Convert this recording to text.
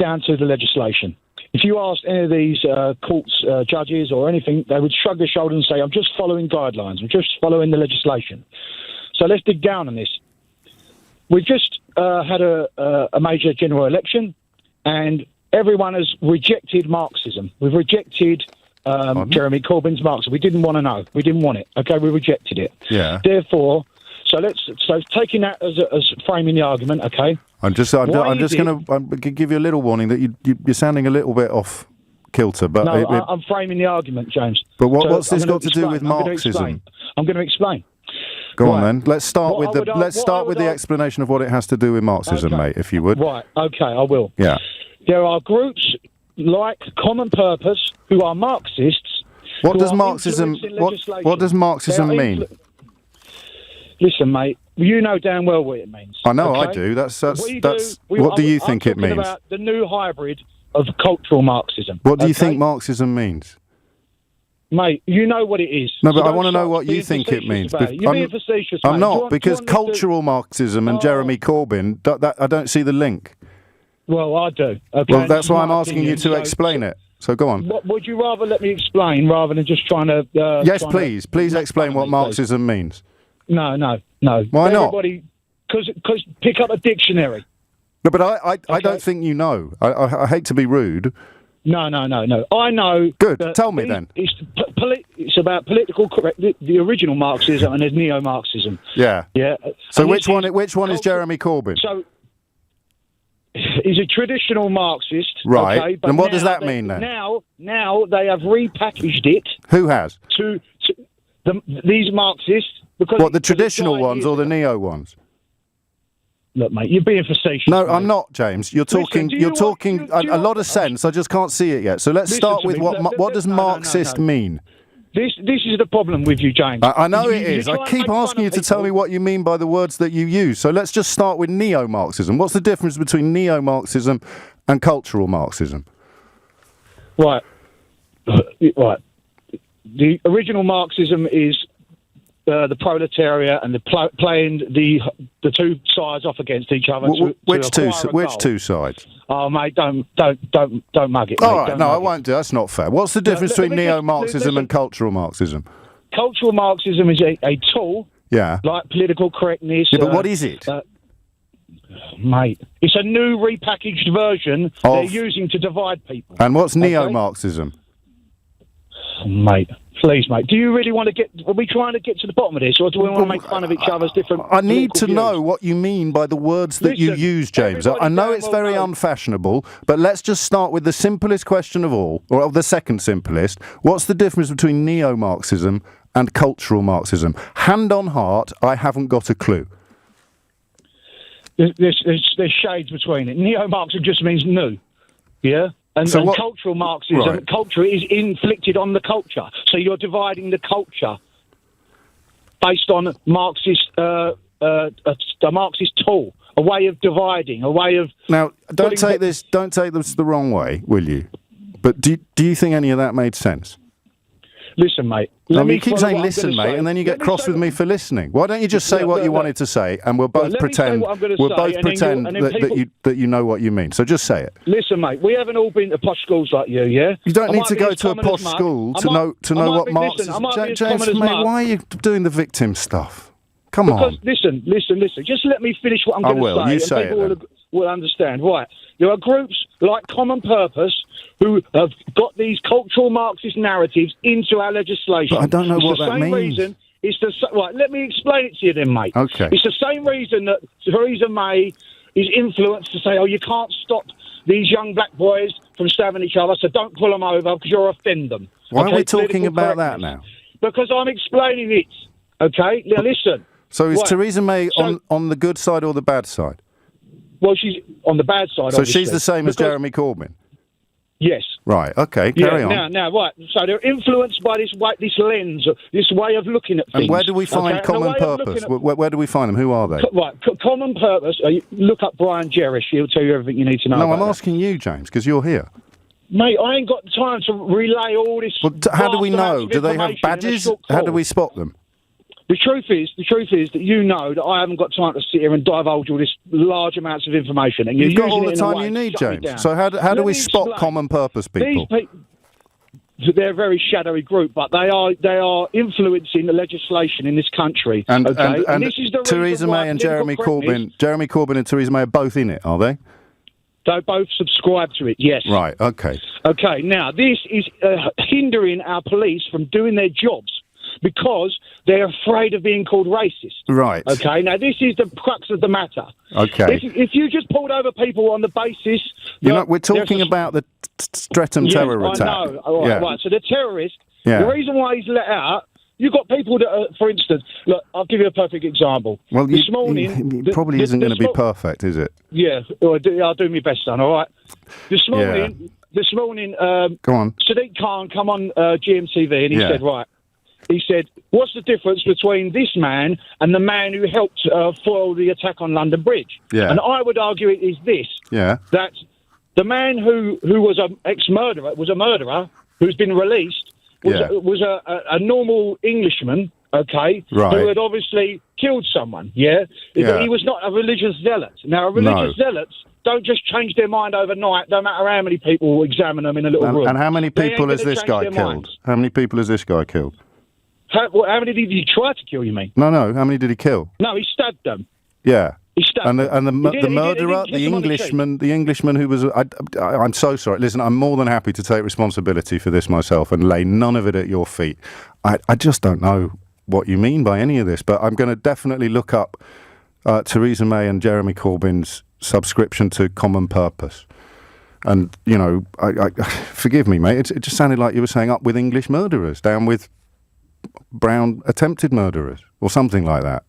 down to the legislation. If you ask any of these courts, judges or anything, they would shrug their shoulder and say, I'm just following guidelines. I'm just following the legislation. So let's dig down on this. We've just had a major general election, and everyone has rejected Marxism. We've rejected Jeremy Corbyn's Marxism. We didn't want to know. We didn't want it. Okay, we rejected it. Yeah. Therefore, so taking that as framing the argument. Okay. I'm just going to give you a little warning that you're sounding a little bit off kilter. But no, I'm framing the argument, James. But what's this got to do with Marxism? I'm going to explain. Go on then. Let's start with the explanation of what it has to do with Marxism, mate, if you would. Right. Okay, I will. Yeah. There are groups like Common Purpose who are Marxists. What does Marxism? What does Marxism mean? Listen, mate. You know damn well what it means. I know, okay? I do. What do you think it means? I'm talking about the new hybrid of cultural Marxism. What do you think Marxism means? Mate, you know what it is. No, but I want to know what you think it means. You're being facetious, I'm not, because cultural Marxism and Jeremy Corbyn, I don't see the link. Well, I do. Okay, well, that's why I'm asking you to explain it. So go on. Would you rather let me explain rather than just trying to... yes, please. Please explain what Marxism means. No. Why not? Because pick up a dictionary. No, but I don't think you know. I hate to be rude. No. I know. Good. Tell me then. It's about political correct. The original Marxism and the neo-Marxism. Yeah. Yeah. So which one is Jeremy Corbyn? So he's a traditional Marxist. Right. Okay, and what does that mean then? Now they have repackaged it. Who has? To these Marxists. What, the traditional ones or the neo ones? Look, mate, you're being facetious. No, mate. I'm not, James. You're talking. You're talking a lot of sense. I just can't see it yet. So let's start with what does Marxist mean? This is the problem with you, James. I know it is. I keep asking you to tell me what you mean by the words that you use. So let's just start with neo-Marxism. What's the difference between neo-Marxism and cultural Marxism? Right. The original Marxism is the proletariat and playing the two sides off against each other. Which two sides? Oh, mate, don't mug it. All right, no, I won't do. That's not fair. What's the difference between neo-Marxism and cultural Marxism? Cultural Marxism is a tool. Yeah. Like political correctness. Yeah, but what is it? Mate, it's a new repackaged version they're using to divide people. And what's neo-Marxism? Mate, please, mate. Do you really want to are we trying to get to the bottom of this, or do we want to make fun of each other's different... I need to know what you mean by the words that you use, James. I know it's very unfashionable, but let's just start with the simplest question of all, or the second simplest. What's the difference between neo-Marxism and cultural Marxism? Hand on heart, I haven't got a clue. There's shades between it. Neo-Marxism just means new, yeah? And cultural Marxism, culture is inflicted on the culture. So you're dividing the culture based on Marxist, a Marxist tool, a way of dividing, a way of... Now, don't take this the wrong way, will you? But do you think any of that made sense? Listen, mate. You keep saying listen, mate, and then you get cross with me for listening. Why don't you just say what you wanted to say, and we'll both pretend that you know what you mean. So just say it. Listen, mate. We haven't all been to posh schools like you, yeah. You don't need to go to a posh school to know what Marxism. James, mate, why are you doing the victim stuff? Come on. Listen. Just let me finish what I'm going to say. I will. You say it. People will understand. Right. There are groups like Common Purpose who have got these cultural Marxist narratives into our legislation. But I don't know what that means. Right, let me explain it to you then, mate. Okay. It's the same reason that Theresa May is influenced to say, you can't stop these young black boys from stabbing each other, so don't pull them over because you'll offend them. Why are we talking about that now? Because I'm explaining it, okay? Now, listen. So is Theresa May on the good side or the bad side? Well, she's on the bad side, So she's the same as Jeremy Corbyn? Yes. Right, okay, carry on. Now, right, so they're influenced by this lens, this way of looking at things. And where do we find Common Purpose? Where do we find them? Who are they? Right, Common Purpose, look up Brian Gerrish, he'll tell you everything you need to know No, I'm asking you, James, because you're here. Mate, I ain't got time to relay all this... Well, how do we know? Do they have badges? How do we spot them? The truth is that you know that I haven't got time to sit here and divulge all this large amounts of information. And you've got all the time you need, James. So how do we spot common purpose people? They're a very shadowy group, but they are influencing the legislation in this country. And this is the Theresa May and Jeremy Corbyn and Theresa May are both in it, are they? They both subscribe to it, yes. Right, okay. Okay, now this is hindering our police from doing their jobs because they're afraid of being called racist. Right. Okay, now this is the crux of the matter. Okay. If you just pulled over people on the basis... we're talking about the Streatham terror attack. I know. All right, yeah. right. So the terrorist, the reason why he's let out, you've got people that are, for instance, look, I'll give you a perfect example. Well, this morning... It probably isn't going to be perfect, is it? Yeah, I'll do my best, son, all right? This morning, go on. Sadiq Khan come on GMTV and he said, right, he said, what's the difference between this man and the man who helped foil the attack on London Bridge? Yeah. And I would argue it is this, that the man who was an ex-murderer, was a murderer who's been released, was a normal Englishman, okay, who had obviously killed someone, He was not a religious zealot. Now, religious zealots don't just change their mind overnight, no matter how many people examine them in a little room. And how many people has this guy killed? How many people has this guy killed? How many did he try to kill, you mean? No, how many did he kill? No, he stabbed them. Yeah. He stabbed them. And the murderer, the Englishman who was... I'm so sorry. Listen, I'm more than happy to take responsibility for this myself and lay none of it at your feet. I just don't know what you mean by any of this, but I'm going to definitely look up Theresa May and Jeremy Corbyn's subscription to Common Purpose. And, forgive me, mate, it just sounded like you were saying up with English murderers, down with brown attempted murderers, or something like that.